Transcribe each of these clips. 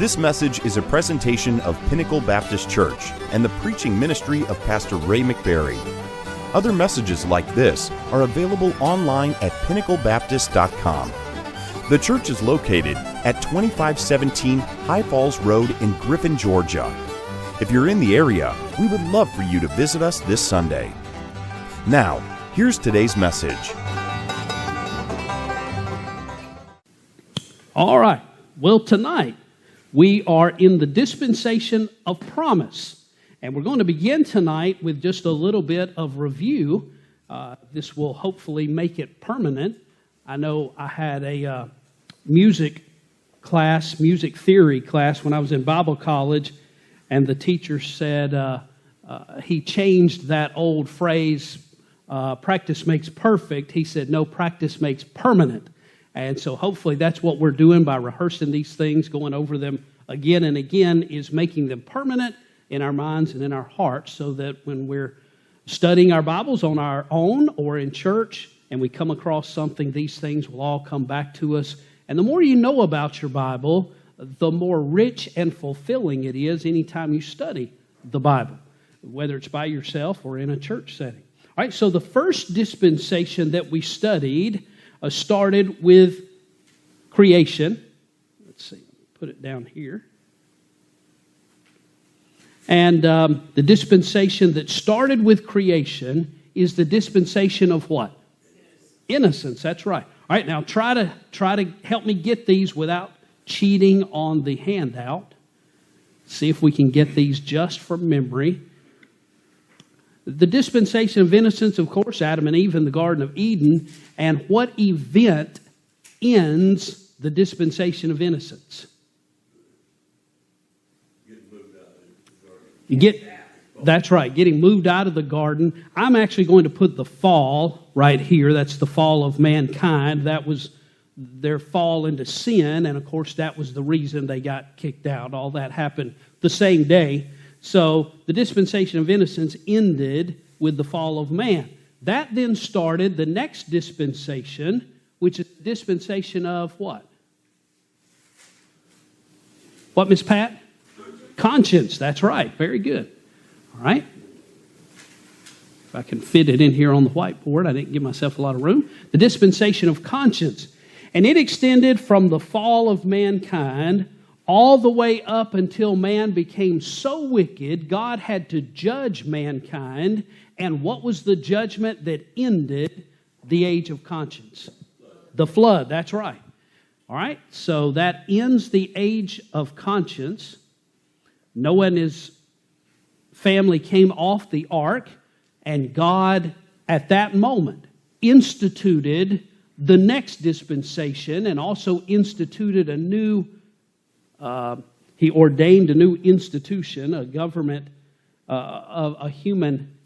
This message is a presentation of Pinnacle Baptist Church and the preaching ministry of Pastor Ray McBarry. Other messages like this are available online at pinnaclebaptist.com. The church is located at 2517 High Falls Road in Griffin, Georgia. If you're in the area, we would love for you to visit us this Sunday. Now, here's today's message. All right. Well, tonight we are in the dispensation of promise, and we're going to begin tonight with just a little bit of review. This will hopefully make it permanent. I know I had a music theory class when I was in Bible college, and the teacher said he changed that old phrase, practice makes perfect. He said, no, practice makes permanent. And so hopefully that's what we're doing by rehearsing these things, going over them again and again, is making them permanent in our minds and in our hearts, so that when we're studying our Bibles on our own or in church and we come across something, these things will all come back to us. And the more you know about your Bible, the more rich and fulfilling it is anytime you study the Bible, whether it's by yourself or in a church setting. All right, so the first dispensation that we studied started with creation. Let's see, put it down here. And the dispensation that started with creation is the dispensation of what? Innocence. That's right. All right, now try to help me get these without cheating on the handout. See if we can get these just from memory. The dispensation of innocence, of course, Adam and Eve in the Garden of Eden. And what event ends the dispensation of innocence? That's right, getting moved out of the garden. I'm actually going to put the fall right here. That's the fall of mankind. That was their fall into sin. And, of course, that was the reason they got kicked out. All that happened the same day. So the dispensation of innocence ended with the fall of man. That then started the next dispensation, which is the dispensation of what? What, Miss Pat? Conscience. That's right. Very good. All right. If I can fit it in here on the whiteboard, I didn't give myself a lot of room. The dispensation of conscience. And it extended from the fall of mankind all the way up until man became so wicked, God had to judge mankind. And what was the judgment that ended the age of conscience? The flood, that's right. All right, so that ends the age of conscience. Noah and his family came off the ark, and God, at that moment, instituted the next dispensation and also instituted a new he ordained a new institution, a government, a human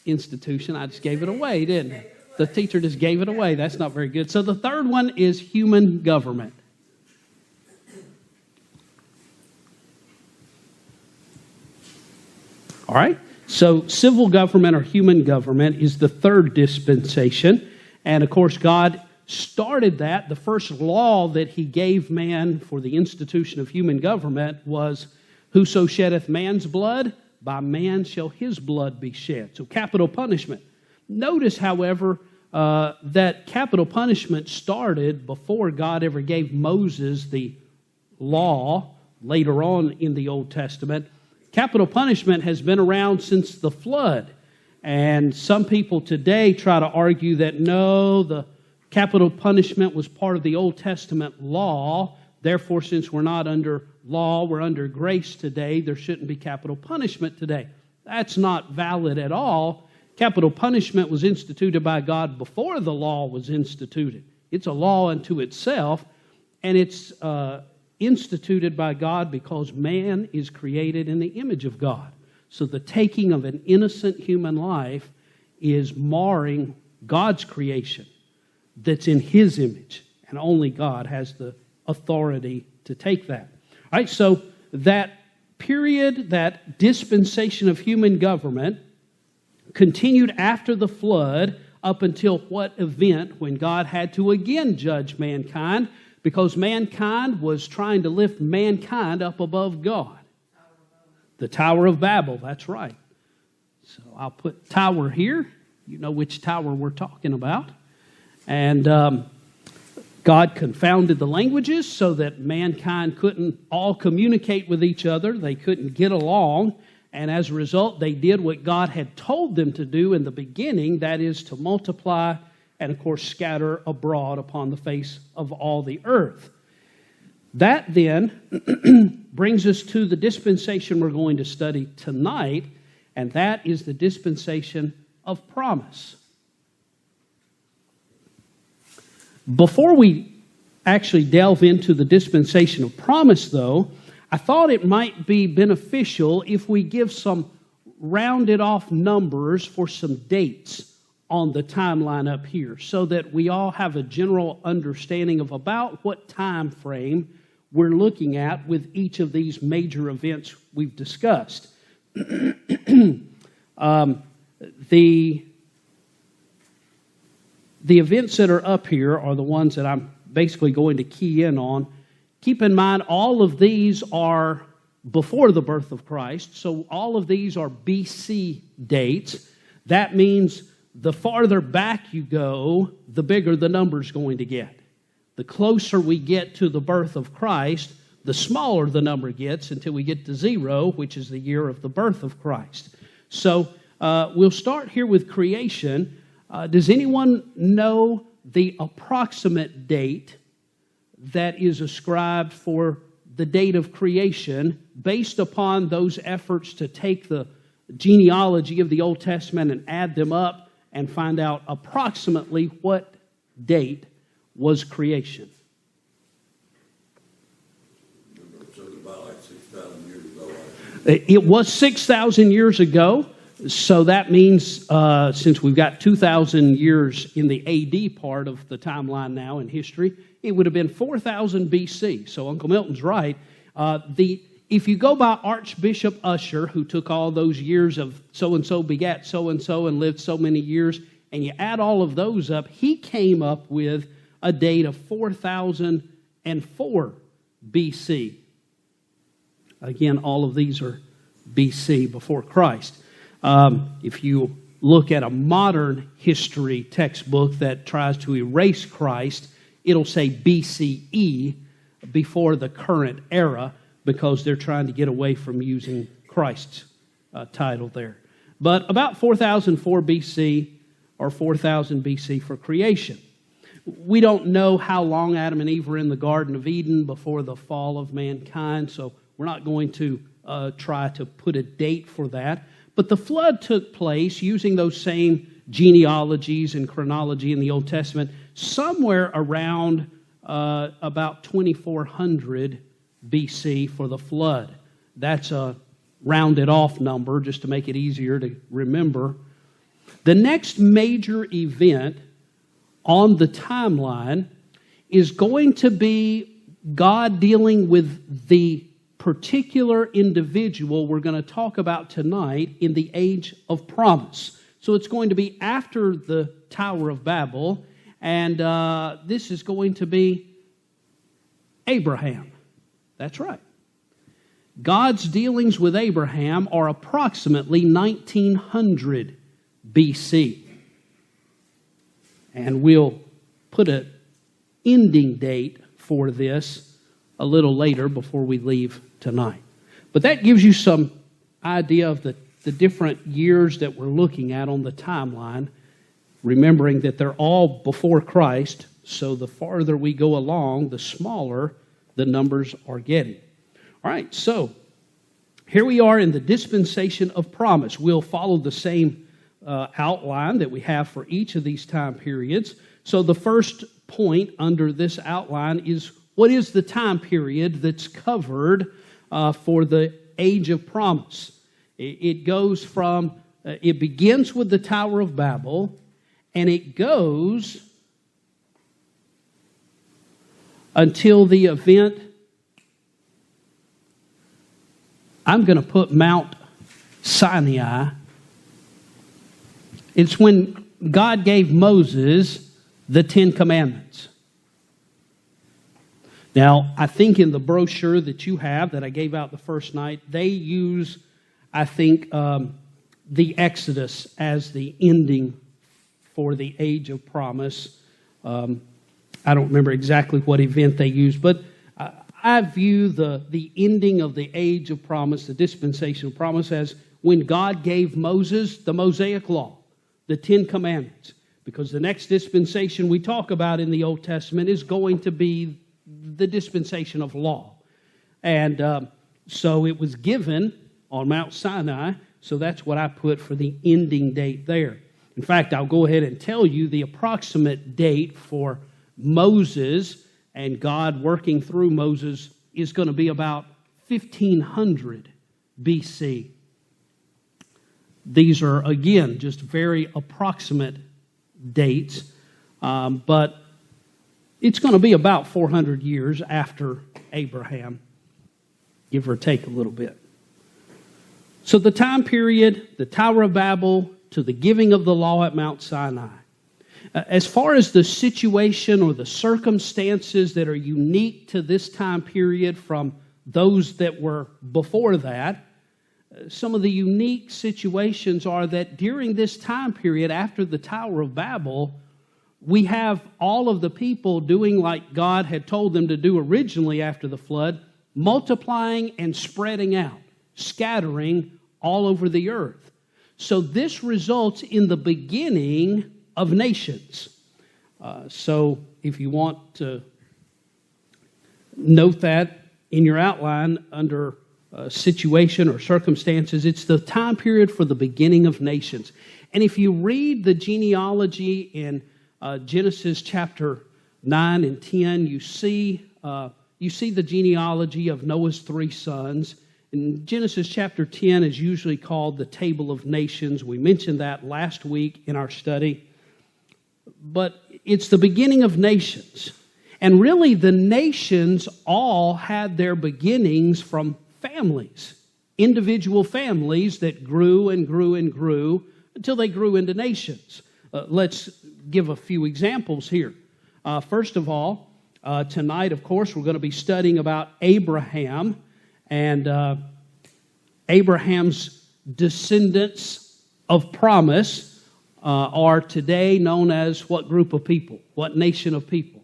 institution. I just gave it away, didn't I? The teacher just gave it away. That's not very good. So the third one is human government. All right. So civil government or human government is the third dispensation. And of course, God started that. The first law that he gave man for the institution of human government was, whoso sheddeth man's blood, by man shall his blood be shed. So capital punishment. Notice, however, that capital punishment started before God ever gave Moses the law later on in the Old Testament. Capital punishment has been around since the flood. And some people today try to argue that no, the capital punishment was part of the Old Testament law. Therefore, since we're not under law, we're under grace today, there shouldn't be capital punishment today. That's not valid at all. Capital punishment was instituted by God before the law was instituted. It's a law unto itself, and it's instituted by God because man is created in the image of God. So the taking of an innocent human life is marring God's creation that's in His image, and only God has the authority to take that. All right, so that period, that dispensation of human government continued after the flood up until what event? When God had to again judge mankind because mankind was trying to lift mankind up above God. The Tower of Babel, that's right. So I'll put tower here. You know which tower we're talking about. And God confounded the languages so that mankind couldn't all communicate with each other. They couldn't get along. And as a result, they did what God had told them to do in the beginning, that is to multiply and, of course, scatter abroad upon the face of all the earth. That then brings us to the dispensation we're going to study tonight, and that is the dispensation of promise. Before we actually delve into the dispensation of promise, though, I thought it might be beneficial if we give some rounded off numbers for some dates on the timeline up here so that we all have a general understanding of about what time frame we're looking at with each of these major events we've discussed. The events that are up here are the ones that I'm basically going to key in on. Keep in mind, all of these are before the birth of Christ, so all of these are BC dates. That means the farther back you go, the bigger the number's going to get. The closer we get to the birth of Christ, the smaller the number gets until we get to 0, which is the year of the birth of Christ. So we'll start here with creation. Does anyone know the approximate date that is ascribed for the date of creation based upon those efforts to take the genealogy of the Old Testament and add them up and find out approximately what date was creation? About like 6,000 years ago. It was 6,000 years ago, so that means since we've got 2,000 years in the AD part of the timeline now in history, it would have been 4,000 BC. So Uncle Milton's right. If you go by Archbishop Usher, who took all those years of so-and-so begat so-and-so and lived so many years, and you add all of those up, he came up with a date of 4004 BC. Again, all of these are BC, before Christ. If you look at a modern history textbook that tries to erase Christ, it'll say BCE, before the current era, because they're trying to get away from using Christ's title there. But about 4004 BC or 4000 BC for creation. We don't know how long Adam and Eve were in the Garden of Eden before the fall of mankind, so we're not going to try to put a date for that. But the flood took place using those same genealogies and chronology in the Old Testament somewhere around about 2400 BC for the flood. That's a rounded off number just to make it easier to remember. The next major event on the timeline is going to be God dealing with the particular individual we're going to talk about tonight in the age of promise. So it's going to be after the Tower of Babel, and this is going to be Abraham. That's right. God's dealings with Abraham are approximately 1900 BC. And we'll put an ending date for this a little later before we leave tonight. But that gives you some idea of the different years that we're looking at on the timeline, remembering that they're all before Christ, so the farther we go along, the smaller the numbers are getting. All right, so here we are in the dispensation of promise. We'll follow the same outline that we have for each of these time periods. So the first point under this outline is, what is the time period that's covered for the age of promise? It goes from, it begins with the Tower of Babel, and it goes until the event, I'm going to put Mount Sinai. It's when God gave Moses the 10 Commandments. Now, I think in the brochure that you have that I gave out the first night, they use, I think, the Exodus as the ending for the age of promise. I don't remember exactly what event they used, but I view the ending of the age of promise, the dispensation of promise, as when God gave Moses the Mosaic Law, the Ten Commandments. Because the next dispensation we talk about in the Old Testament is going to be the dispensation of law. And so it was given on Mount Sinai, so that's what I put for the ending date there. In fact, I'll go ahead and tell you the approximate date for Moses and God working through Moses is going to be about 1500 BC. These are, again, just very approximate dates, but it's going to be about 400 years after Abraham, give or take a little bit. So the time period, the Tower of Babel, to the giving of the law at Mount Sinai. As far as the situation or the circumstances that are unique to this time period from those that were before that, some of the unique situations are that during this time period after the Tower of Babel, we have all of the people doing like God had told them to do originally after the flood, multiplying and spreading out, scattering all over the earth. So this results in the beginning of nations. So if you want to note that in your outline under situation or circumstances, it's the time period for the beginning of nations. And if you read the genealogy in Genesis chapter 9 and 10, you see the genealogy of Noah's 3 sons. And Genesis chapter 10 is usually called the Table of Nations. We mentioned that last week in our study. But it's the beginning of nations. And really, the nations all had their beginnings from families, individual families that grew and grew and grew until they grew into nations. Let's give a few examples here. First of all, tonight, of course, we're going to be studying about Abraham, and Abraham's descendants of promise are today known as what group of people? What nation of people?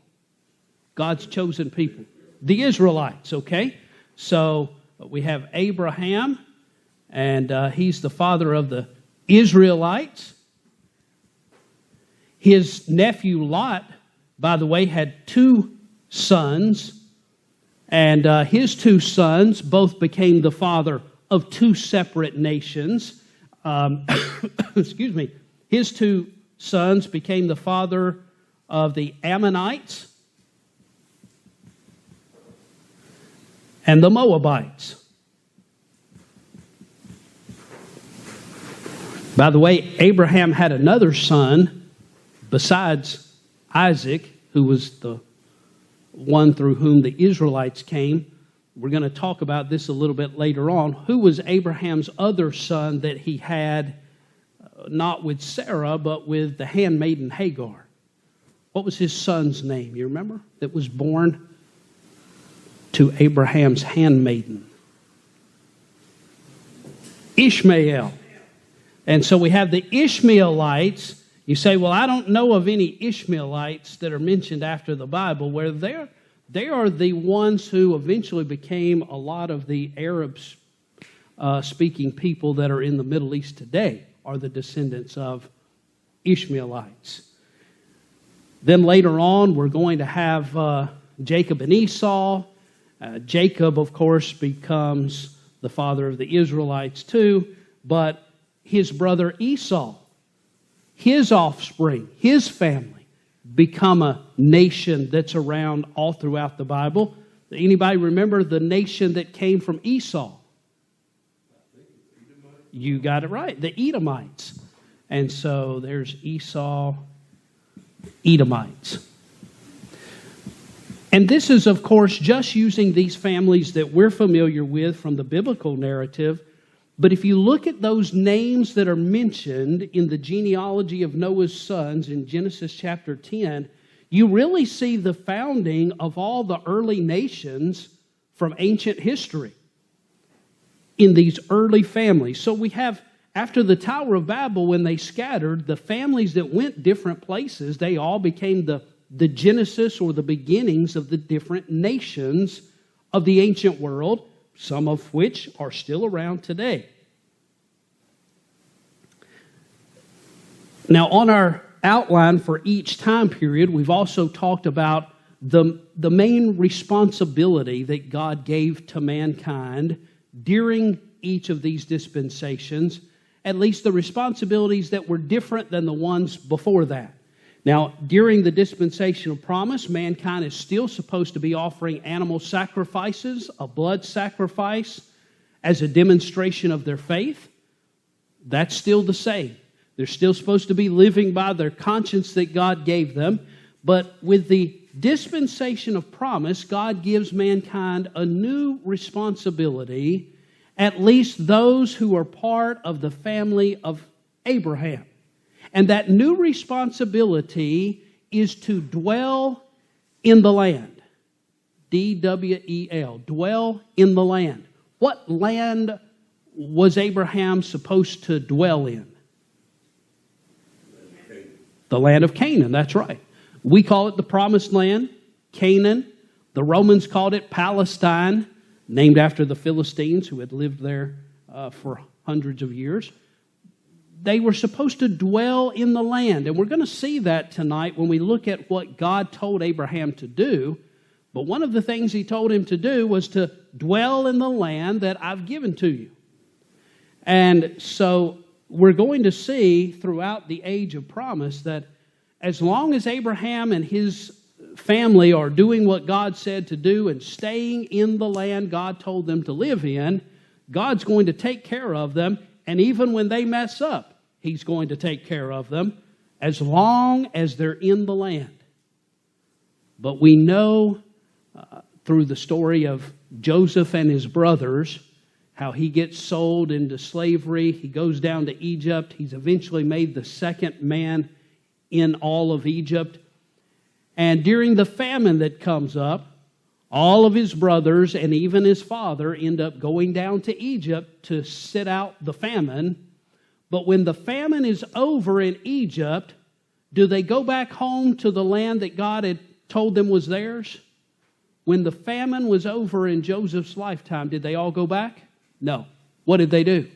God's chosen people. The Israelites, okay? So we have Abraham, and he's the father of the Israelites. His nephew Lot, by the way, had 2 sons, and his 2 sons both became the father of 2 separate nations. Excuse me. His 2 sons became the father of the Ammonites and the Moabites. By the way, Abraham had another son besides Isaac, who was the one through whom the Israelites came. We're going to talk about this a little bit later on. Who was Abraham's other son that he had, not with Sarah, but with the handmaiden Hagar? What was his son's name? You remember? That was born to Abraham's handmaiden. Ishmael. And so we have the Ishmaelites. You say, well, I don't know of any Ishmaelites that are mentioned after the Bible, where they are the ones who eventually became a lot of the Arabs speaking people that are in the Middle East today, are the descendants of Ishmaelites. Then later on, we're going to have Jacob and Esau. Jacob, of course, becomes the father of the Israelites too, but his brother Esau, his offspring, his family, become a nation that's around all throughout the Bible. Anybody remember the nation that came from Esau? You got it right, the Edomites. And so there's Esau, Edomites. And this is, of course, just using these families that we're familiar with from the biblical narrative. But if you look at those names that are mentioned in the genealogy of Noah's sons in Genesis chapter 10, You really see the founding of all the early nations from ancient history in these early families. So we have, after the Tower of Babel, when they scattered, the families that went different places, they all became the genesis or the beginnings of the different nations of the ancient world, some of which are still around today. Now, on our outline for each time period, we've also talked about the main responsibility that God gave to mankind during each of these dispensations, at least the responsibilities that were different than the ones before that. Now, during the dispensation of promise, mankind is still supposed to be offering animal sacrifices, a blood sacrifice, as a demonstration of their faith. That's still the same. They're still supposed to be living by their conscience that God gave them. But with the dispensation of promise, God gives mankind a new responsibility, at least those who are part of the family of Abraham. And that new responsibility is to dwell in the land. D-W-E-L, dwell in the land. What land was Abraham supposed to dwell in? The land of Canaan, that's right. We call it the Promised Land, Canaan. The Romans called it Palestine, named after the Philistines who had lived there for hundreds of years. They were supposed to dwell in the land. And we're going to see that tonight when we look at what God told Abraham to do. But one of the things he told him to do was to dwell in the land that I've given to you. And so we're going to see throughout the age of promise that as long as Abraham and his family are doing what God said to do and staying in the land God told them to live in, God's going to take care of them. And even when they mess up, He's going to take care of them as long as they're in the land. But we know through the story of Joseph and his brothers how he gets sold into slavery. He goes down to Egypt. He's eventually made the second man in all of Egypt. And during the famine that comes up, all of his brothers and even his father end up going down to Egypt to sit out the famine. But when the famine is over in Egypt, do they go back home to the land that God had told them was theirs? When the famine was over in Joseph's lifetime, did they all go back? No. What did they do?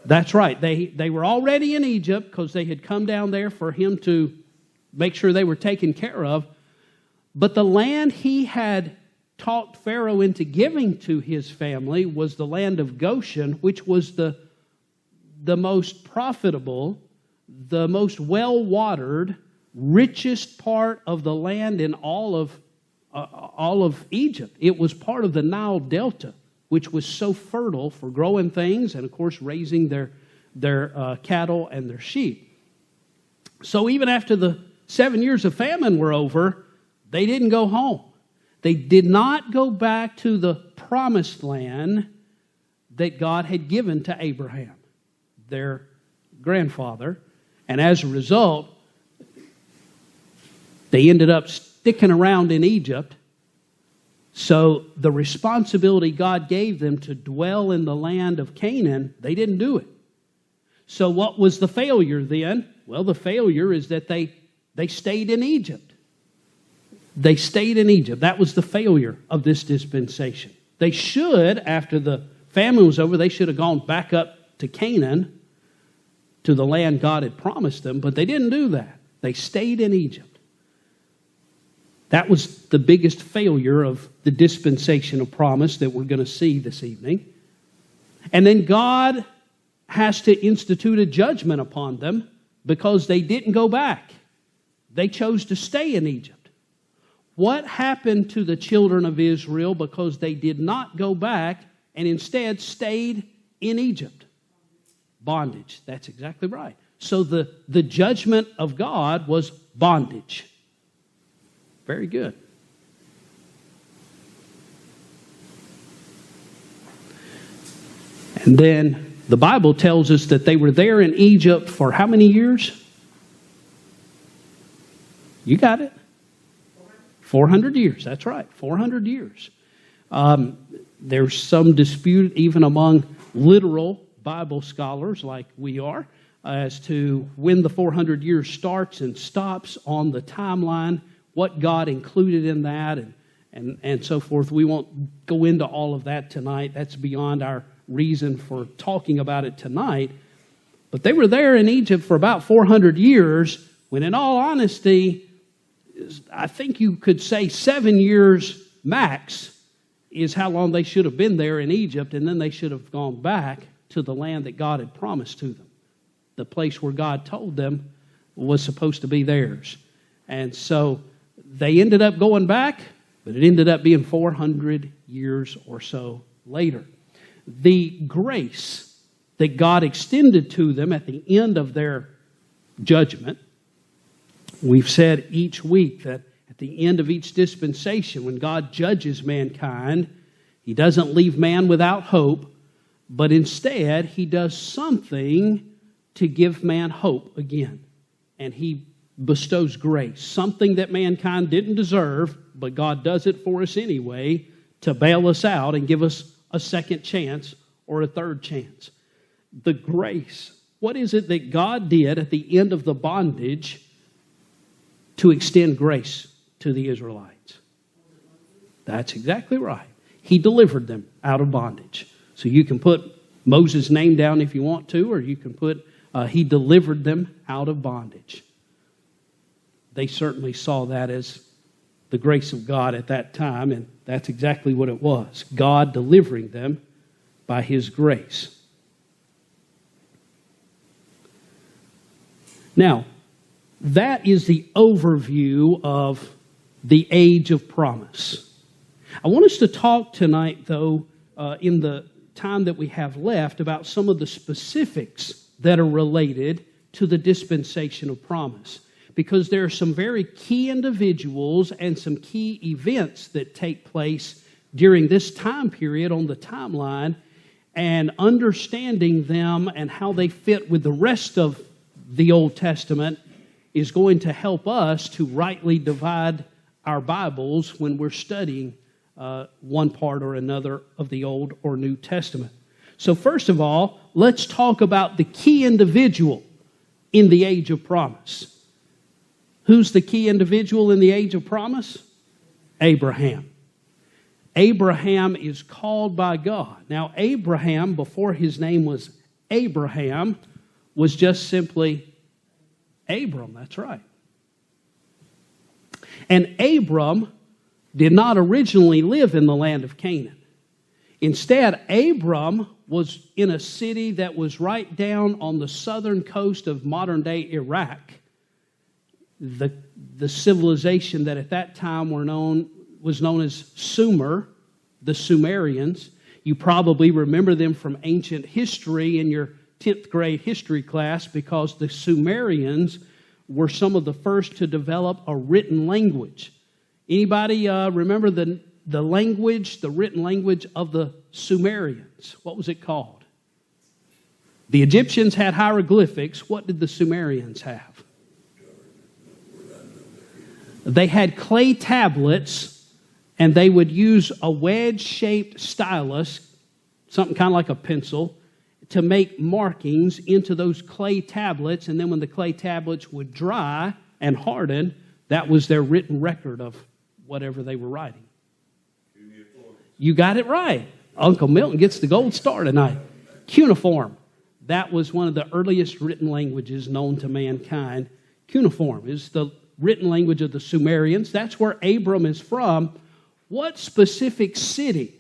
That's right. They were already in Egypt because they had come down there for him to make sure they were taken care of. But the land he had talked Pharaoh into giving to his family was the land of Goshen, which was the most profitable, the most well-watered, richest part of the land in all of Egypt. It was part of the Nile Delta, which was so fertile for growing things and, of course, raising their cattle and their sheep. So even after the 7 years of famine were over, they didn't go home. They did not go back to the promised land that God had given to Abraham, their grandfather. And as a result, they ended up sticking around in Egypt. So the responsibility God gave them to dwell in the land of Canaan, they didn't do it. So what was the failure then? Well, the failure is that they stayed in Egypt. They stayed in Egypt. That was the failure of this dispensation. They should, after the famine was over, they should have gone back up to Canaan, to the land God had promised them, but they didn't do that. They stayed in Egypt. That was the biggest failure of the dispensation of promise that we're going to see this evening. And then God has to institute a judgment upon them because they didn't go back. They chose to stay in Egypt. What happened to the children of Israel because they did not go back and instead stayed in Egypt? Bondage. That's exactly right. So the judgment of God was bondage. Very good. And then the Bible tells us that they were there in Egypt for how many years? You got it. 400 years, that's right, 400 years. There's some dispute even among literal Bible scholars like we are as to when the 400 years starts and stops on the timeline, what God included in that, and so forth. We won't go into all of that tonight. That's beyond our reason for talking about it tonight. But they were there in Egypt for about 400 years, when in all honesty, I think you could say 7 years max is how long they should have been there in Egypt, and then they should have gone back to the land that God had promised to them. The place where God told them was supposed to be theirs. And so they ended up going back, but it ended up being 400 years or so later. The grace that God extended to them at the end of their judgment, we've said each week that at the end of each dispensation, when God judges mankind, He doesn't leave man without hope, but instead He does something to give man hope again. And He bestows grace, something that mankind didn't deserve, but God does it for us anyway to bail us out and give us a second chance or a third chance. The grace. What is it that God did at the end of the bondage to extend grace to the Israelites? That's exactly right. He delivered them out of bondage. So you can put Moses' name down if you want to, or you can put He delivered them out of bondage. They certainly saw that as the grace of God at that time, and that's exactly what it was. God delivering them by His grace. Now, that is the overview of the age of promise. I want us to talk tonight, though, in the time that we have left, about some of the specifics that are related to the dispensation of promise. Because there are some very key individuals and some key events that take place during this time period on the timeline, and understanding them and how they fit with the rest of the Old Testament is going to help us to rightly divide our Bibles when we're studying one part or another of the Old or New Testament. So first of all, let's talk about the key individual in the age of promise. Who's the key individual in the age of promise? Abraham. Abraham is called by God. Now, Abraham, before his name was Abraham, was just simply Abram. That's right. And Abram did not originally live in the land of Canaan. Instead, Abram was in a city that was right down on the southern coast of modern-day Iraq. The civilization that at that time was known as Sumer, the Sumerians. You probably remember them from ancient history in your 10th grade history class, because the Sumerians were some of the first to develop a written language. Anybody remember the language, the written language of the Sumerians? What was it called? The Egyptians had hieroglyphics. What did the Sumerians have? They had clay tablets, and they would use a wedge-shaped stylus, something kind of like a pencil, to make markings into those clay tablets. And then when the clay tablets would dry and harden, that was their written record of whatever they were writing. You got it right. Uncle Milton gets the gold star tonight. Cuneiform. That was one of the earliest written languages known to mankind. Cuneiform is the written language of the Sumerians. That's where Abram is from. What specific city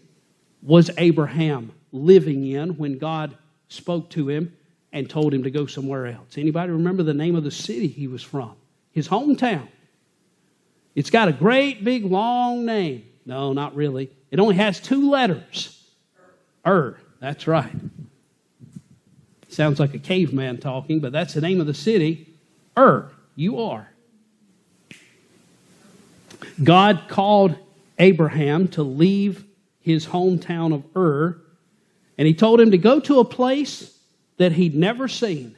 was Abraham living in when God spoke to him and told him to go somewhere else? Anybody remember the name of the city he was from? His hometown. It's got a great big long name. No, not really. It only has 2 letters. That's right. Sounds like a caveman talking, but that's the name of the city. U-R. God called Abraham to leave his hometown of Ur, and He told him to go to a place that he'd never seen.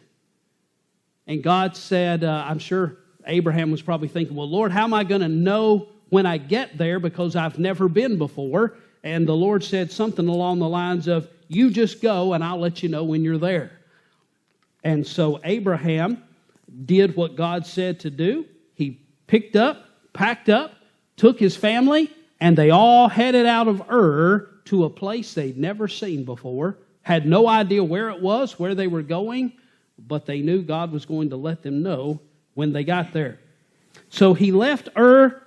And God said, I'm sure Abraham was probably thinking, well, Lord, how am I going to know when I get there because I've never been before? And the Lord said something along the lines of, you just go and I'll let you know when you're there. And so Abraham did what God said to do. He picked up, packed up, took his family, and they all headed out of Ur to a place they'd never seen before, had no idea where it was, where they were going, but they knew God was going to let them know when they got there. So he left Ur.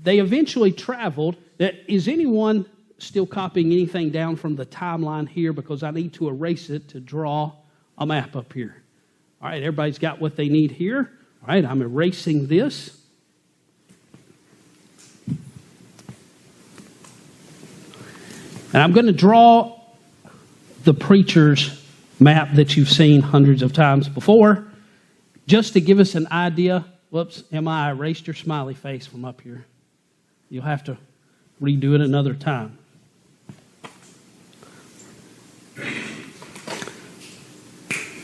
They eventually traveled. Is anyone still copying anything down from the timeline here? Because I need to erase it to draw a map up here. All right, everybody's got what they need here. All right, I'm erasing this. And I'm going to draw the preacher's map that you've seen hundreds of times before, just to give us an idea. Whoops, I erased your smiley face from up here. You'll have to redo it another time.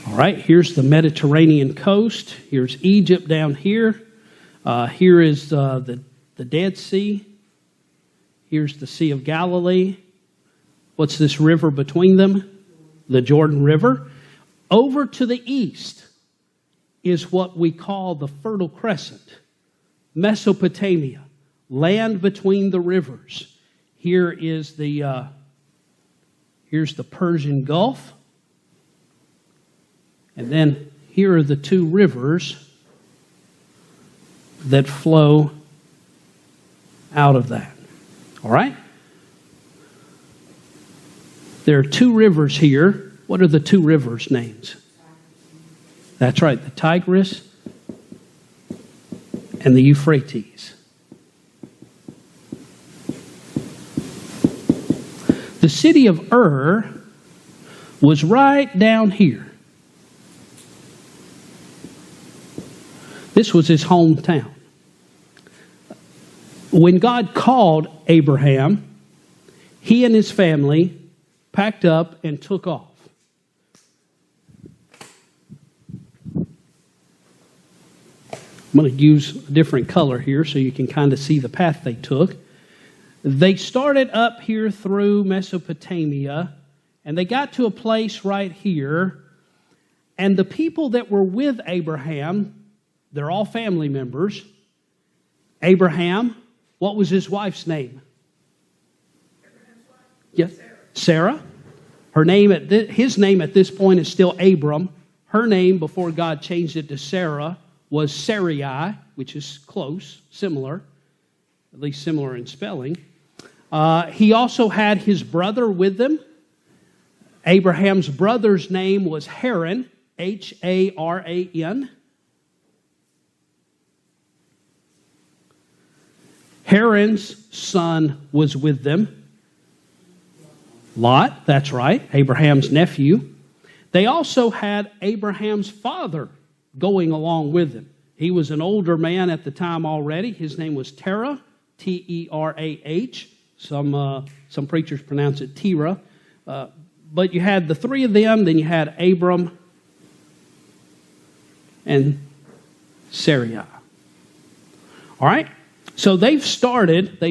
All right, here's the Mediterranean coast. Here's Egypt down here. Here is the Dead Sea. Here's the Sea of Galilee. What's this river between them? The Jordan River. Over to the east is what we call the Fertile Crescent, Mesopotamia, land between the rivers. Here's the Persian Gulf. And then here are the two rivers that flow out of that. All right? There are two rivers here. What are the two rivers' names? That's right, the Tigris and the Euphrates. The city of Ur was right down here. This was his hometown. When God called Abraham, he and his family packed up and took off. I'm going to use a different color here so you can kind of see the path they took. They started up here through Mesopotamia, and they got to a place right here, and the people that were with Abraham, they're all family members. Abraham, what was his wife's name? Yes, Sarah. Her name his name at this point is still Abram. Her name, before God changed it to Sarah, was Sarai, which is close, similar, at least similar in spelling. He also had his brother with them. Abraham's brother's name was Haran, Haran. Haran's son was with them. Lot, that's right, Abraham's nephew. They also had Abraham's father going along with them. He was an older man at the time already. His name was Terah, Terah. Some preachers pronounce it Terah. But you had the three of them, then you had Abram and Sarai. All right? So they've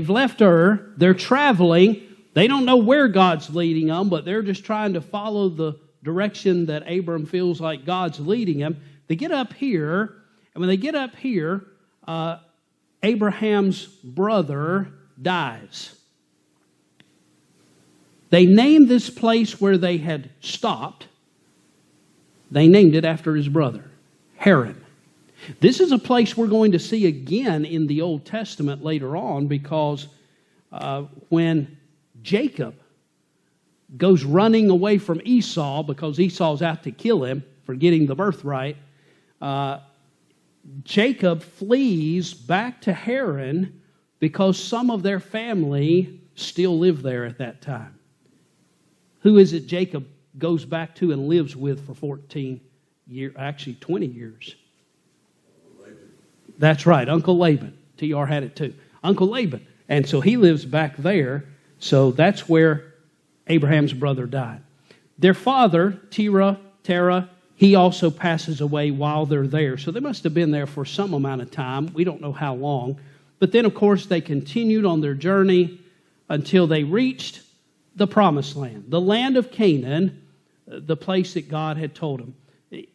left Ur, they're traveling. They don't know where God's leading them, but they're just trying to follow the direction that Abram feels like God's leading him. They get up here, and when they get up here, Abraham's brother dies. They named this place where they had stopped, they named it after his brother, Haran. This is a place we're going to see again in the Old Testament later on, because when Jacob goes running away from Esau because Esau's out to kill him for getting the birthright, Jacob flees back to Haran because some of their family still lived there at that time. Who is it Jacob goes back to and lives with for 14 years, actually 20 years? That's right, Uncle Laban. TR had it too. Uncle Laban. And so he lives back there. So that's where Abraham's brother died. Their father, Terah, he also passes away while they're there. So they must have been there for some amount of time. We don't know how long. But then, of course, they continued on their journey until they reached the Promised Land, the land of Canaan, the place that God had told them.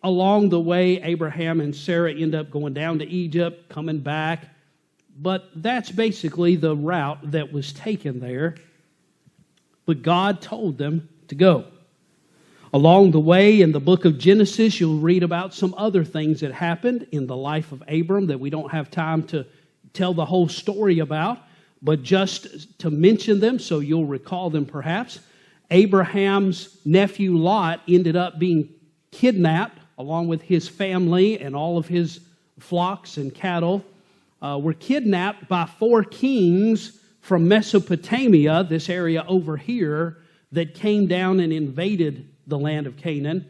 Along the way, Abraham and Sarah end up going down to Egypt, coming back. But that's basically the route that was taken there. But God told them to go. Along the way, in the book of Genesis, you'll read about some other things that happened in the life of Abram that we don't have time to tell the whole story about, but just to mention them so you'll recall them perhaps. Abraham's nephew Lot ended up being kidnapped along with his family and all of his flocks and cattle. Were kidnapped by 4 kings from Mesopotamia, this area over here, that came down and invaded the land of Canaan.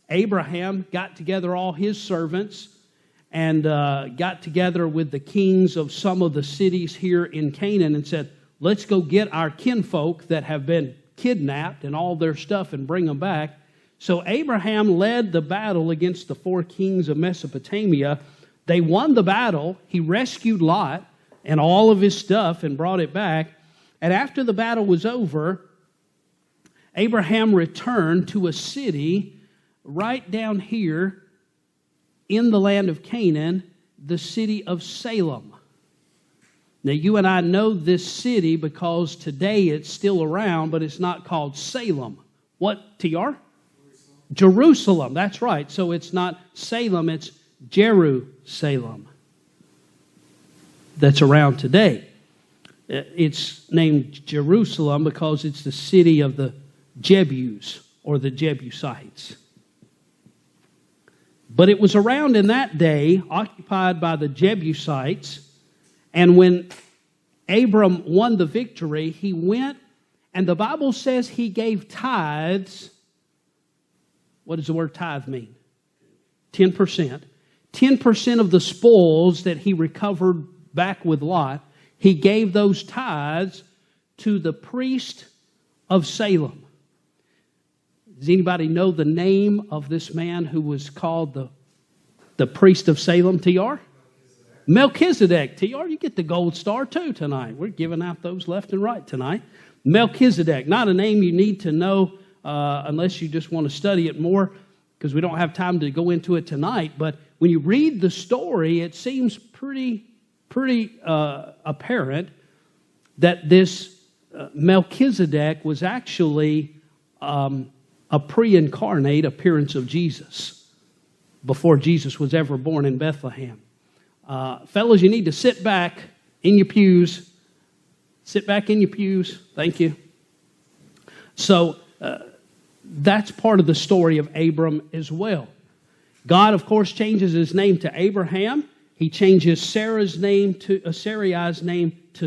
Abraham got together all his servants and got together with the kings of some of the cities here in Canaan and said, let's go get our kinfolk that have been kidnapped and all their stuff and bring them back. So Abraham led the battle against the 4 kings of Mesopotamia. They won the battle. He rescued Lot and all of his stuff and brought it back. And after the battle was over, Abraham returned to a city right down here in the land of Canaan, the city of Salem. Now, you and I know this city because today it's still around, but it's not called Salem. What, TR? Jerusalem, that's right. So it's not Salem, it's Jerusalem that's around today. It's named Jerusalem because it's the city of the Jebus or the Jebusites. But it was around in that day, occupied by the Jebusites, and when Abram won the victory, he went, and the Bible says he gave tithes. What does the word tithe mean? 10%. 10% of the spoils that he recovered back with Lot, he gave those tithes to the priest of Salem. Does anybody know the name of this man who was called the priest of Salem, TR? Melchizedek. TR, you get the gold star too tonight. We're giving out those left and right tonight. Melchizedek, not a name you need to know unless you just want to study it more, because we don't have time to go into it tonight. But when you read the story, it seems pretty apparent that this Melchizedek was actually a pre-incarnate appearance of Jesus before Jesus was ever born in Bethlehem. Fellas, you need to sit back in your pews. Sit back in your pews. Thank you. So that's part of the story of Abram as well. God, of course, changes his name to Abraham. He changes Sarai's name to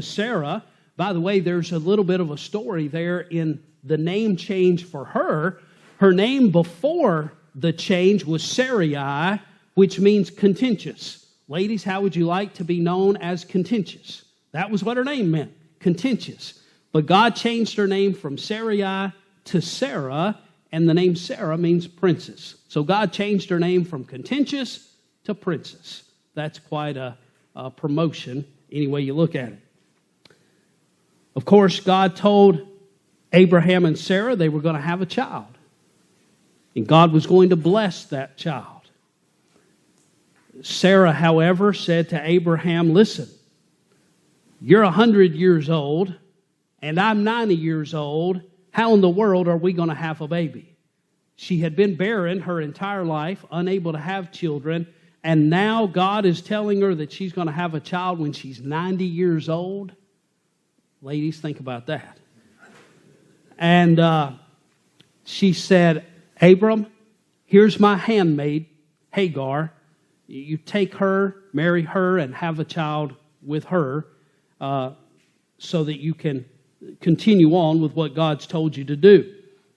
Sarah. By the way, there's a little bit of a story there in the name change for her. Her name before the change was Sarai, which means contentious. Ladies, how would you like to be known as contentious? That was what her name meant, contentious. But God changed her name from Sarai to Sarah, and the name Sarah means princess. So God changed her name from contentious to princess. That's quite a promotion, any way you look at it. Of course, God told Abraham and Sarah they were going to have a child. And God was going to bless that child. Sarah, however, said to Abraham, listen, you're 100 years old, and I'm 90 years old. How in the world are we going to have a baby? She had been barren her entire life, unable to have children, and now God is telling her that she's going to have a child when she's 90 years old. Ladies, think about that. And she said, Abram, here's my handmaid, Hagar. You take her, marry her, and have a child with her so that you can continue on with what God's told you to do.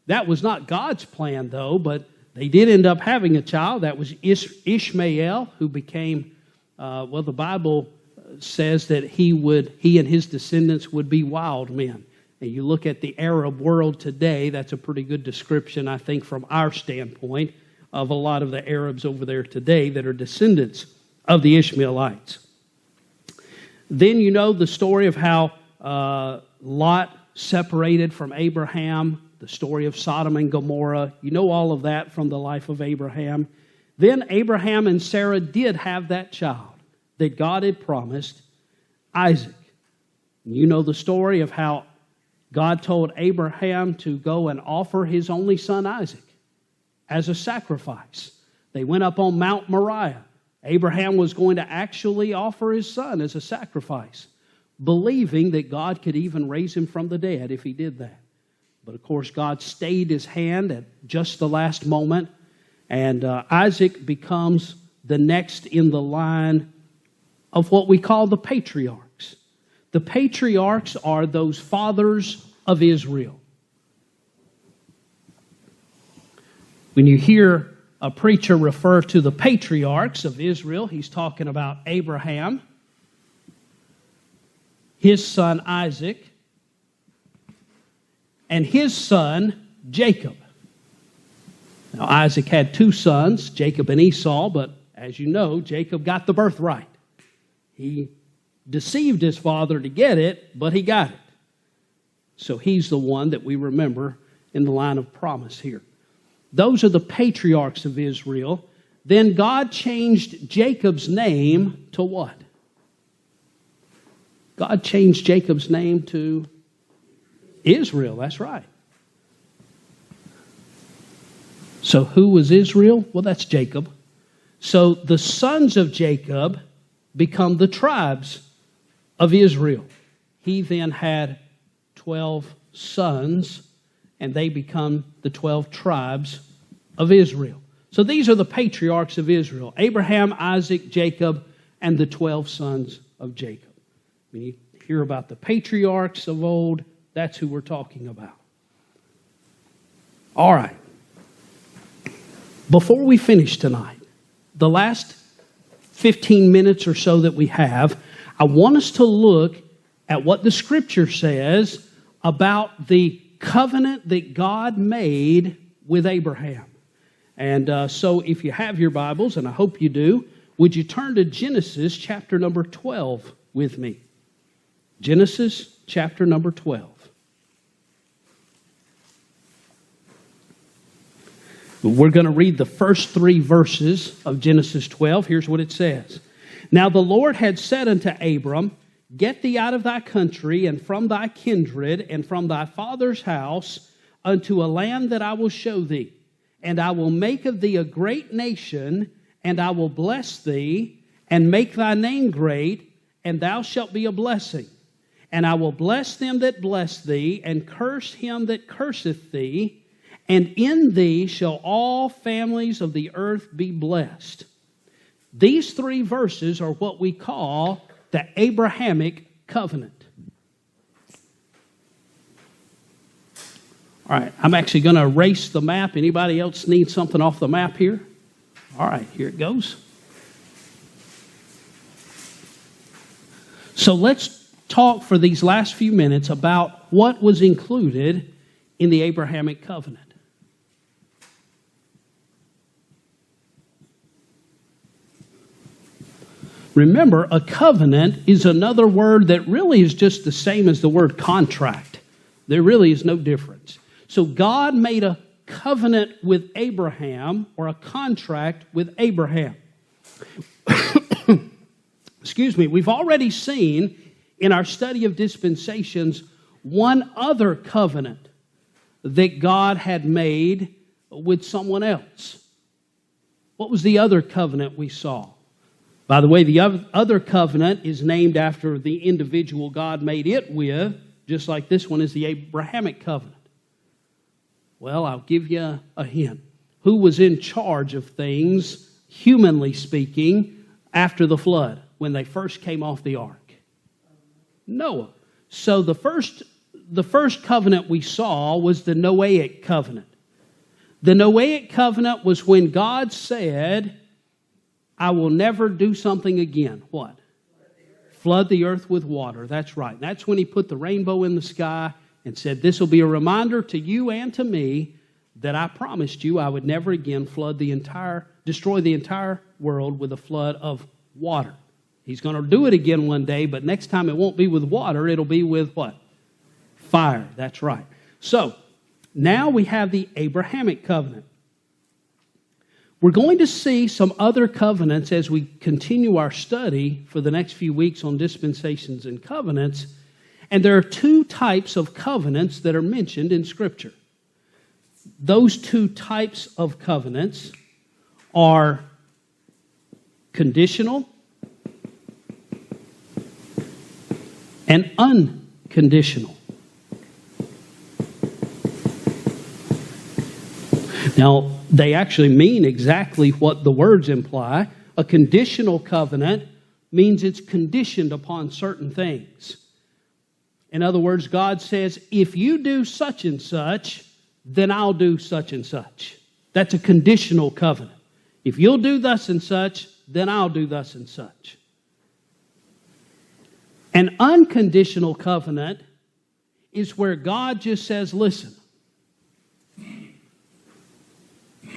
That was not God's plan, though, but they did end up having a child. That was Ishmael, who became, the Bible says that he and his descendants would be wild men. And you look at the Arab world today, that's a pretty good description, I think, from our standpoint of a lot of the Arabs over there today that are descendants of the Ishmaelites. Then you know the story of how Lot separated from Abraham, the story of Sodom and Gomorrah. You know all of that from the life of Abraham. Then Abraham and Sarah did have that child that God had promised, Isaac. You know the story of how God told Abraham to go and offer his only son Isaac as a sacrifice. They went up on Mount Moriah. Abraham was going to actually offer his son as a sacrifice, believing that God could even raise him from the dead if he did that. But of course, God stayed his hand at just the last moment, and Isaac becomes the next in the line of what we call the patriarchs. The patriarchs are those fathers of Israel. When you hear a preacher refer to the patriarchs of Israel, he's talking about Abraham, his son Isaac, and his son Jacob. Now, Isaac had two sons, Jacob and Esau, but as you know, Jacob got the birthright. He deceived his father to get it, but he got it. So he's the one that we remember in the line of promise here. Those are the patriarchs of Israel. Then God changed Jacob's name to what? God changed Jacob's name to Israel. That's right. So who was Israel? Well, that's Jacob. So the sons of Jacob become the tribes of Israel. He then had 12 sons, and they become the 12 tribes of Israel. So these are the patriarchs of Israel: Abraham, Isaac, Jacob, and the 12 sons of Jacob. When you hear about the patriarchs of old, that's who we're talking about. All right. Before we finish tonight, the last 15 minutes or so that we have, I want us to look at what the Scripture says about the covenant that God made with Abraham. And so if you have your Bibles, and I hope you do, would you turn to Genesis chapter number 12 with me? Genesis chapter number 12. We're going to read the first 3 verses of Genesis 12. Here's what it says. Now the Lord had said unto Abram, Get thee out of thy country, and from thy kindred, and from thy father's house, unto a land that I will show thee. And I will make of thee a great nation, and I will bless thee, and make thy name great, and thou shalt be a blessing. And I will bless them that bless thee, and curse him that curseth thee, and in thee shall all families of the earth be blessed. These 3 verses are what we call the Abrahamic covenant. All right, I'm actually going to erase the map. Anybody else need something off the map here? All right, here it goes. So let's talk for these last few minutes about what was included in the Abrahamic covenant. Remember, a covenant is another word that really is just the same as the word contract. There really is no difference. So God made a covenant with Abraham, or a contract with Abraham. Excuse me. We've already seen in our study of dispensations one other covenant that God had made with someone else. What was the other covenant we saw? By the way, the other covenant is named after the individual God made it with, just like this one is the Abrahamic covenant. Well, I'll give you a hint. Who was in charge of things, humanly speaking, after the flood, when they first came off the ark? Noah. So the first covenant we saw was the Noahic covenant. The Noahic covenant was when God said, I will never do something again. What? Flood the earth with water. That's right. That's when he put the rainbow in the sky and said, this will be a reminder to you and to me that I promised you I would never again destroy the entire world with a flood of water. He's going to do it again one day, but next time it won't be with water, it'll be with what? Fire. That's right. So, now we have the Abrahamic covenant. We're going to see some other covenants as we continue our study for the next few weeks on dispensations and covenants. And there are two types of covenants that are mentioned in Scripture. Those two types of covenants are conditional and unconditional. Now, they actually mean exactly what the words imply. A conditional covenant means it's conditioned upon certain things. In other words, God says, if you do such and such, then I'll do such and such. That's a conditional covenant. If you'll do thus and such, then I'll do thus and such. An unconditional covenant is where God just says, listen,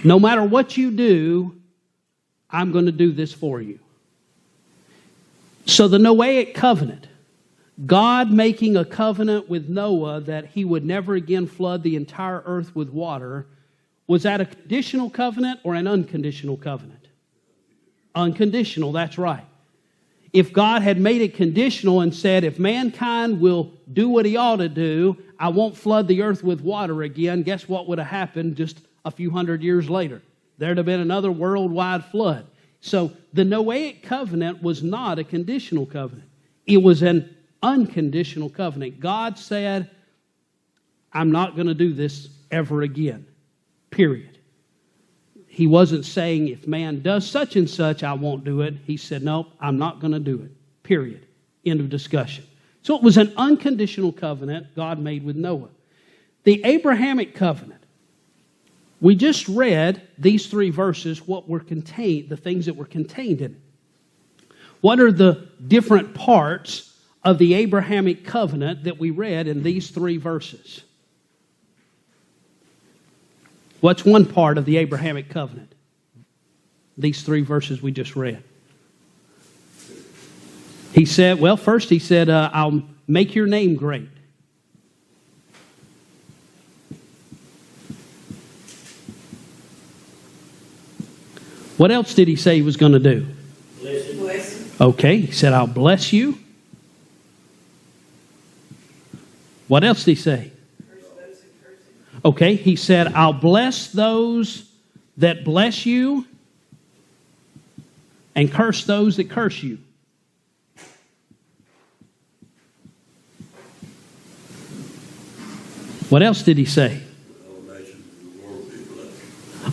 no matter what you do, I'm going to do this for you. So the Noahic covenant, God making a covenant with Noah that he would never again flood the entire earth with water, was that a conditional covenant or an unconditional covenant? Unconditional, that's right. If God had made it conditional and said, if mankind will do what he ought to do, I won't flood the earth with water again, guess what would have happened just a few hundred years later? There'd have been another worldwide flood. So the Noahic covenant was not a conditional covenant. It was an unconditional covenant. God said, I'm not going to do this ever again. Period. He wasn't saying if man does such and such, I won't do it. He said, no, I'm not going to do it. Period. End of discussion. So it was an unconditional covenant God made with Noah. The Abrahamic covenant. We just read these three verses, what were contained, the things that were contained in it. What are the different parts of the Abrahamic covenant that we read in these three verses? What's one part of the Abrahamic covenant? These three verses we just read. He said, well, first he said, I'll make your name great. What else did he say he was going to do? Bless. Okay, he said, I'll bless you. What else did he say? Okay, he said, I'll bless those that bless you and curse those that curse you. What else did he say?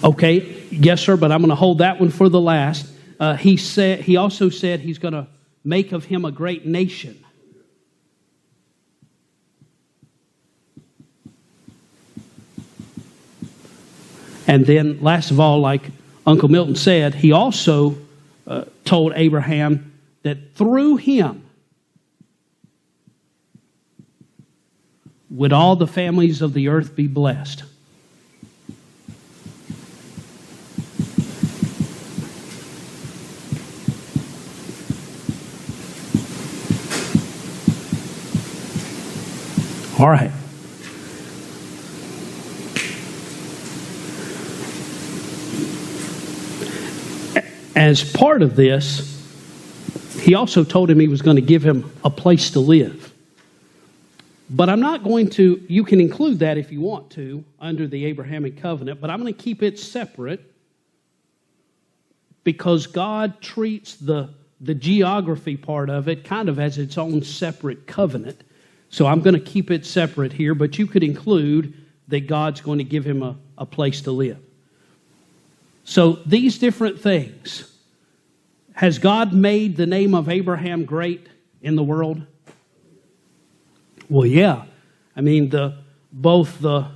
Okay, yes, sir, but I'm going to hold that one for the last. He also said he's going to make of him a great nation. And then, last of all, like Uncle Milton said, he also told Abraham that through him would all the families of the earth be blessed. All right. As part of this, he also told him he was going to give him a place to live. But I'm not going to, you can include that if you want to, under the Abrahamic covenant, but I'm going to keep it separate because God treats the geography part of it kind of as its own separate covenant. So I'm going to keep it separate here, but you could include that God's going to give him a place to live. So these different things, has God made the name of Abraham great in the world? Well, yeah. I mean, both the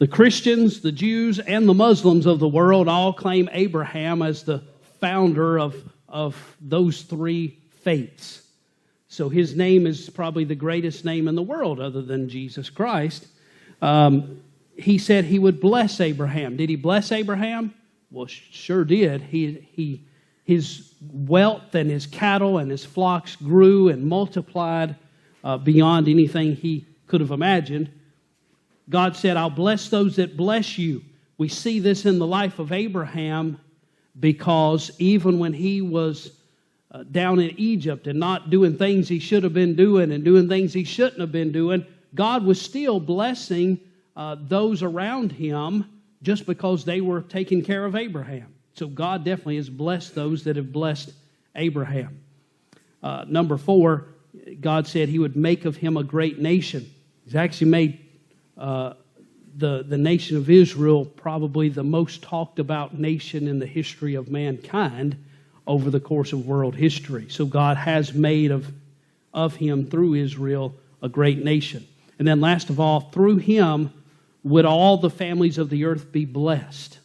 Christians, the Jews, and the Muslims of the world all claim Abraham as the founder of those three faiths. So his name is probably the greatest name in the world other than Jesus Christ. he said he would bless Abraham. Did he bless Abraham? Well, sure did. His wealth and his cattle and his flocks grew and multiplied beyond anything he could have imagined. God said, I'll bless those that bless you. We see this in the life of Abraham because even when he was down in Egypt and not doing things he should have been doing and doing things he shouldn't have been doing, God was still blessing those around him just because they were taking care of Abraham. So God definitely has blessed those that have blessed Abraham. Number 4, God said he would make of him a great nation. He's actually made the nation of Israel probably the most talked about nation in the history of mankind over the course of world history. So God has made of him, through Israel, a great nation. And then last of all, through him would all the families of the earth be blessed.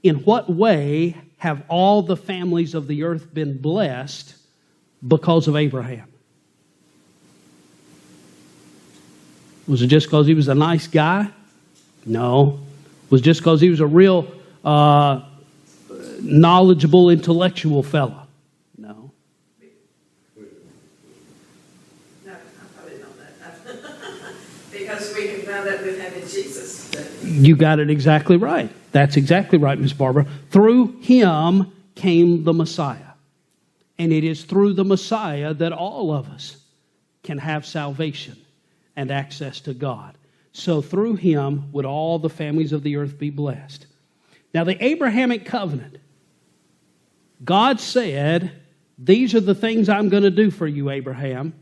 In what way have all the families of the earth been blessed because of Abraham? Was it just because he was a nice guy? No. Was it just because he was a real knowledgeable, intellectual fellow? No. No, I probably know that. Because we can found that with having Jesus. You got it exactly right. That's exactly right, Miss Barbara. Through him came the Messiah. And it is through the Messiah that all of us can have salvation and access to God. So through him would all the families of the earth be blessed. Now the Abrahamic covenant, God said, these are the things I'm going to do for you, Abraham.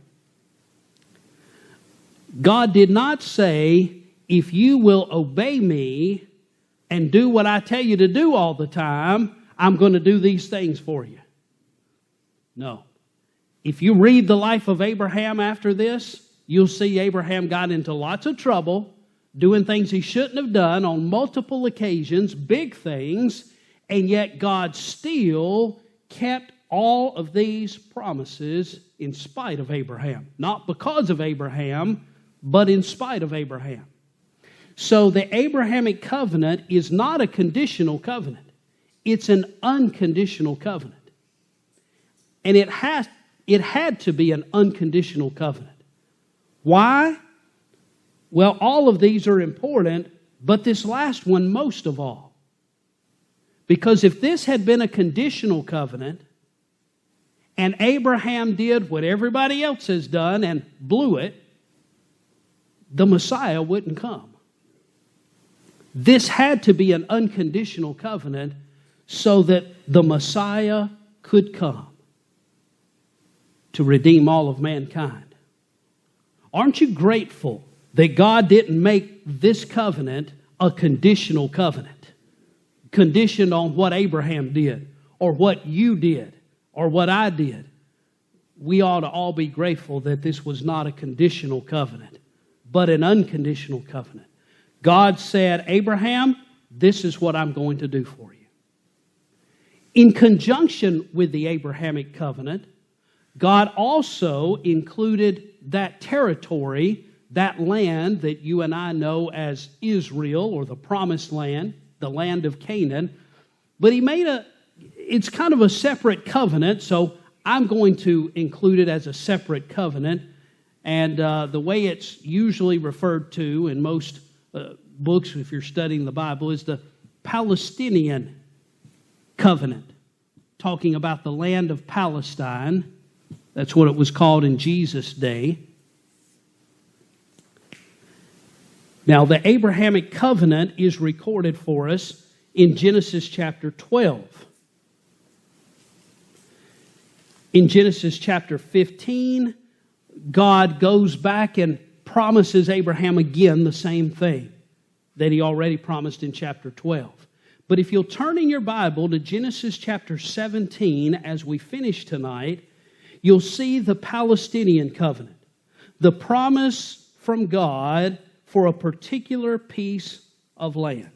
God did not say, if you will obey me and do what I tell you to do all the time, I'm going to do these things for you. No. If you read the life of Abraham after this, you'll see Abraham got into lots of trouble, doing things he shouldn't have done on multiple occasions, big things, and yet God still kept all of these promises in spite of Abraham. Not because of Abraham, but in spite of Abraham. So the Abrahamic covenant is not a conditional covenant. It's an unconditional covenant. And it had to be an unconditional covenant. Why? Well, all of these are important, but this last one most of all. Because if this had been a conditional covenant, and Abraham did what everybody else has done and blew it, the Messiah wouldn't come. This had to be an unconditional covenant so that the Messiah could come to redeem all of mankind. Aren't you grateful that God didn't make this covenant a conditional covenant? Conditioned on what Abraham did, or what you did, or what I did. We ought to all be grateful that this was not a conditional covenant, but an unconditional covenant. God said, Abraham, this is what I'm going to do for you. In conjunction with the Abrahamic covenant, God also included that territory, that land that you and I know as Israel, or the Promised Land, the land of Canaan. But he made it's kind of a separate covenant, so I'm going to include it as a separate covenant. And the way it's usually referred to in most books, if you're studying the Bible, is the Palestinian covenant, talking about the land of Palestine. That's what it was called in Jesus' day. Now, the Abrahamic covenant is recorded for us in Genesis chapter 12. In Genesis chapter 15, God goes back and promises Abraham again the same thing that he already promised in chapter 12. But if you'll turn in your Bible to Genesis chapter 17 as we finish tonight, you'll see the Palestinian covenant, the promise from God for a particular piece of land.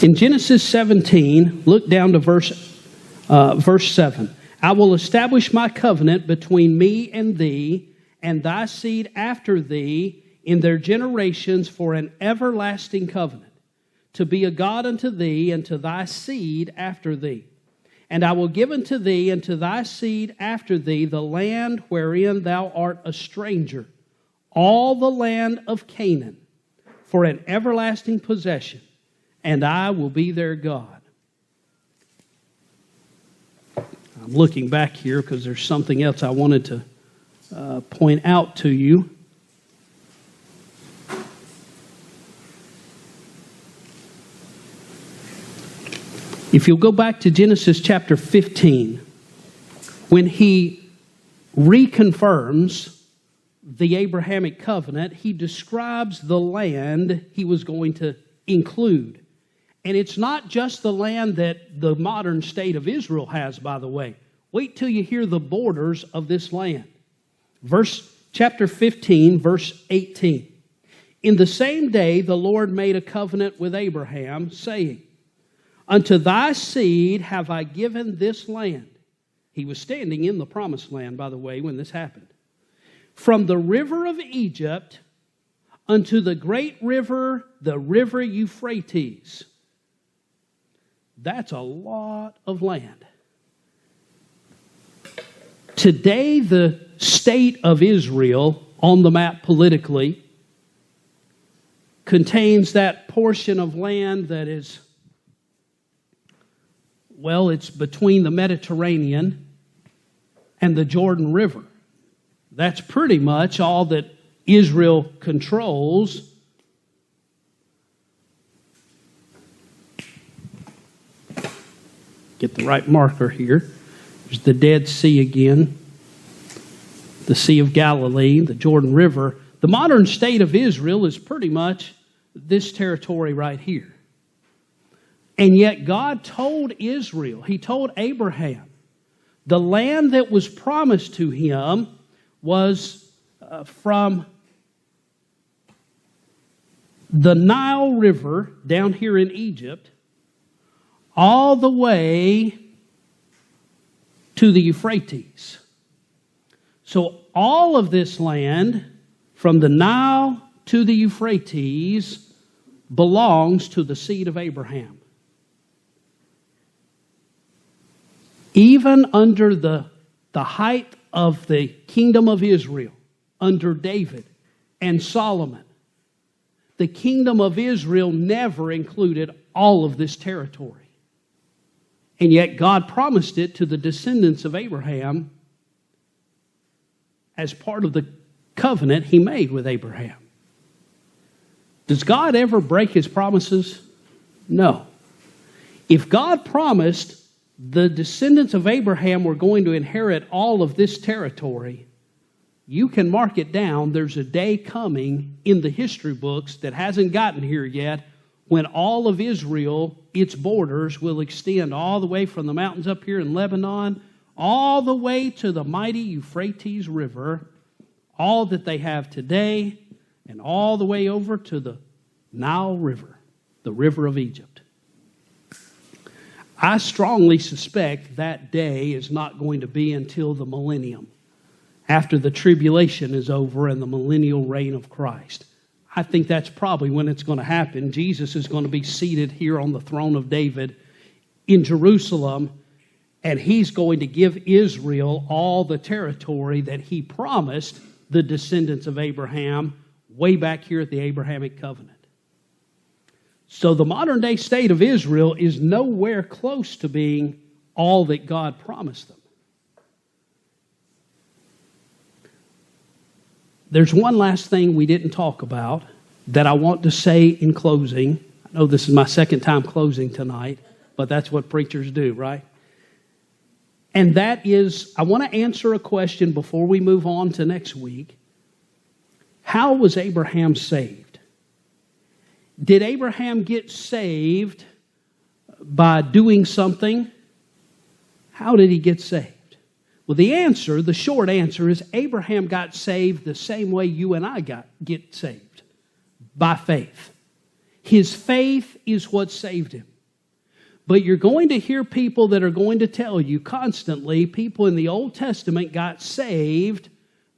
In Genesis 17, look down to verse 7. I will establish my covenant between me and thee, and thy seed after thee in their generations for an everlasting covenant, to be a God unto thee and to thy seed after thee. And I will give unto thee and to thy seed after thee the land wherein thou art a stranger, all the land of Canaan, for an everlasting possession, and I will be their God. I'm looking back here because there's something else I wanted to point out to you. If you'll go back to Genesis chapter 15, when he reconfirms the Abrahamic covenant, he describes the land he was going to include. And it's not just the land that the modern state of Israel has, by the way. Wait till you hear the borders of this land. Chapter 15, verse 18. In the same day the Lord made a covenant with Abraham, saying, Unto thy seed have I given this land. He was standing in the promised land, by the way, when this happened. From the river of Egypt unto the great river, the river Euphrates. That's a lot of land. Today, the state of Israel on the map politically contains that portion of land that is, well, it's between the Mediterranean and the Jordan River. That's pretty much all that Israel controls. Get the right marker here. There's the Dead Sea again, the Sea of Galilee, the Jordan River. The modern state of Israel is pretty much this territory right here. And yet God told Israel, He told Abraham, the land that was promised to him was from the Nile River down here in Egypt all the way to the Euphrates. So all of this land from the Nile to the Euphrates belongs to the seed of Abraham. Even under the height of the kingdom of Israel, under David and Solomon, the kingdom of Israel never included all of this territory. And yet God promised it to the descendants of Abraham as part of the covenant He made with Abraham. Does God ever break His promises? No. If God promised the descendants of Abraham were going to inherit all of this territory, you can mark it down. There's a day coming in the history books that hasn't gotten here yet when all of Israel, its borders, will extend all the way from the mountains up here in Lebanon, all the way to the mighty Euphrates River, all that they have today, and all the way over to the Nile River, the river of Egypt. I strongly suspect that day is not going to be until the millennium, after the tribulation is over and the millennial reign of Christ. I think that's probably when it's going to happen. Jesus is going to be seated here on the throne of David in Jerusalem, and He's going to give Israel all the territory that He promised the descendants of Abraham way back here at the Abrahamic covenant. So the modern day state of Israel is nowhere close to being all that God promised them. There's one last thing we didn't talk about that I want to say in closing. I know this is my second time closing tonight, but that's what preachers do, right? And that is, I want to answer a question before we move on to next week. How was Abraham saved? Did Abraham get saved by doing something? How did he get saved? Well, the short answer is Abraham got saved the same way you and I get saved, by faith. His faith is what saved him. But you're going to hear people that are going to tell you constantly, people in the Old Testament got saved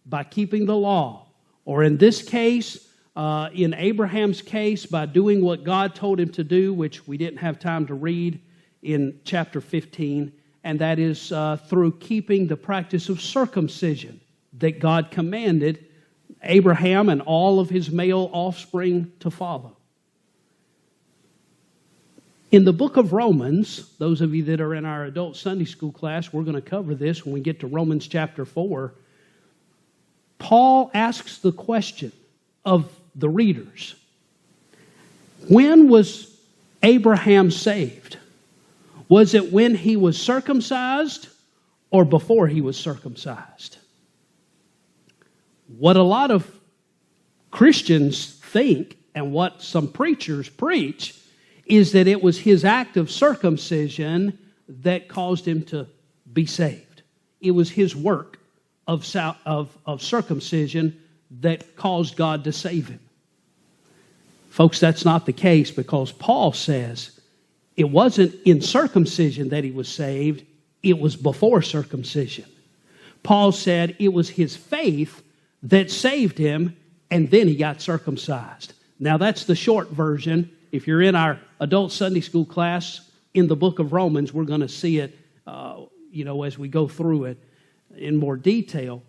by keeping the law. Or in this case, in Abraham's case, by doing what God told him to do, which we didn't have time to read in chapter 15, and that is through keeping the practice of circumcision that God commanded Abraham and all of his male offspring to follow. In the book of Romans, those of you that are in our adult Sunday school class, we're going to cover this when we get to Romans chapter 4. Paul asks the question of the readers, when was Abraham saved? Was it when he was circumcised or before he was circumcised? What a lot of Christians think and what some preachers preach is that it was his act of circumcision that caused him to be saved. It was his work of circumcision that caused God to save him. Folks, that's not the case, because Paul says it wasn't in circumcision that he was saved, it was before circumcision. Paul said it was his faith that saved him, and then he got circumcised. Now that's the short version. If you're in our adult Sunday school class in the book of Romans, we're going to see it, as we go through it in more detail.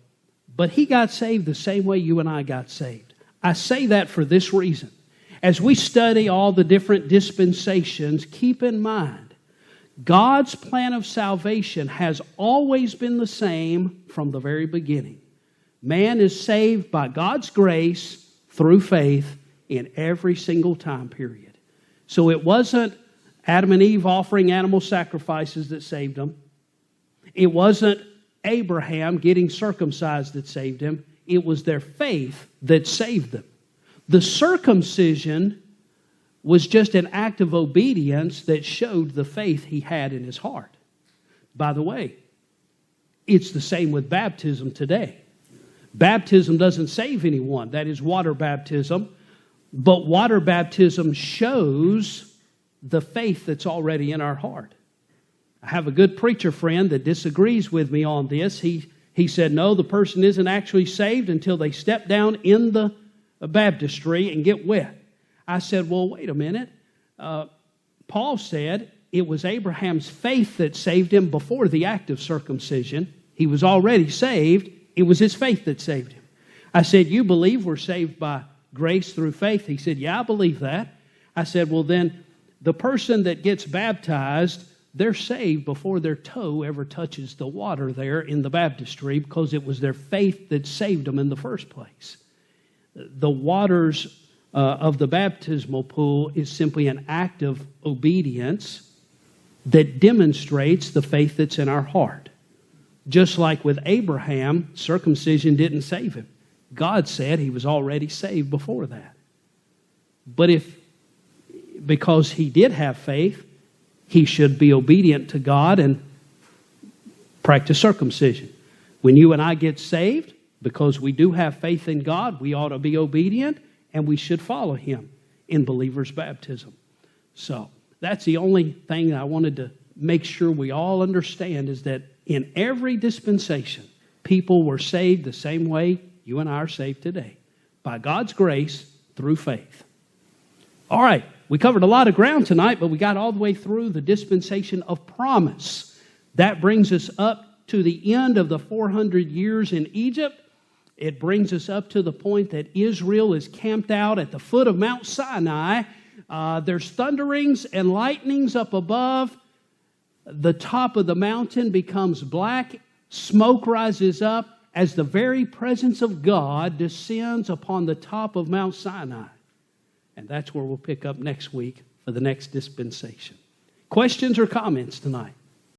But he got saved the same way you and I got saved. I say that for this reason. As we study all the different dispensations, keep in mind, God's plan of salvation has always been the same from the very beginning. Man is saved by God's grace through faith in every single time period. So it wasn't Adam and Eve offering animal sacrifices that saved them. It wasn't Abraham getting circumcised that saved him. It was their faith that saved them. The circumcision was just an act of obedience that showed the faith he had in his heart. By the way, it's the same with baptism today. Baptism doesn't save anyone. That is water baptism. But water baptism shows the faith that's already in our heart. I have a good preacher friend that disagrees with me on this. He said, no, the person isn't actually saved until they step down in the baptistry and get wet. I said, well, wait a minute. Paul said it was Abraham's faith that saved him before the act of circumcision. He was already saved. It was his faith that saved him. I said, you believe we're saved by grace through faith? He said, yeah, I believe that. I said, well, then the person that gets baptized, they're saved before their toe ever touches the water there in the baptistry, because it was their faith that saved them in the first place. The waters of the baptismal pool is simply an act of obedience that demonstrates the faith that's in our heart. Just like with Abraham, circumcision didn't save him. God said he was already saved before that. But because he did have faith, he should be obedient to God and practice circumcision. When you and I get saved, because we do have faith in God, we ought to be obedient, and we should follow him in believer's baptism. So that's the only thing I wanted to make sure we all understand, is that in every dispensation, people were saved the same way you and I are saved today, by God's grace through faith. All right, we covered a lot of ground tonight, but we got all the way through the dispensation of promise. That brings us up to the end of the 400 years in Egypt. It brings us up to the point that Israel is camped out at the foot of Mount Sinai. There's thunderings and lightnings up above. The top of the mountain becomes black. Smoke rises up as the very presence of God descends upon the top of Mount Sinai. And that's where we'll pick up next week for the next dispensation. Questions or comments tonight?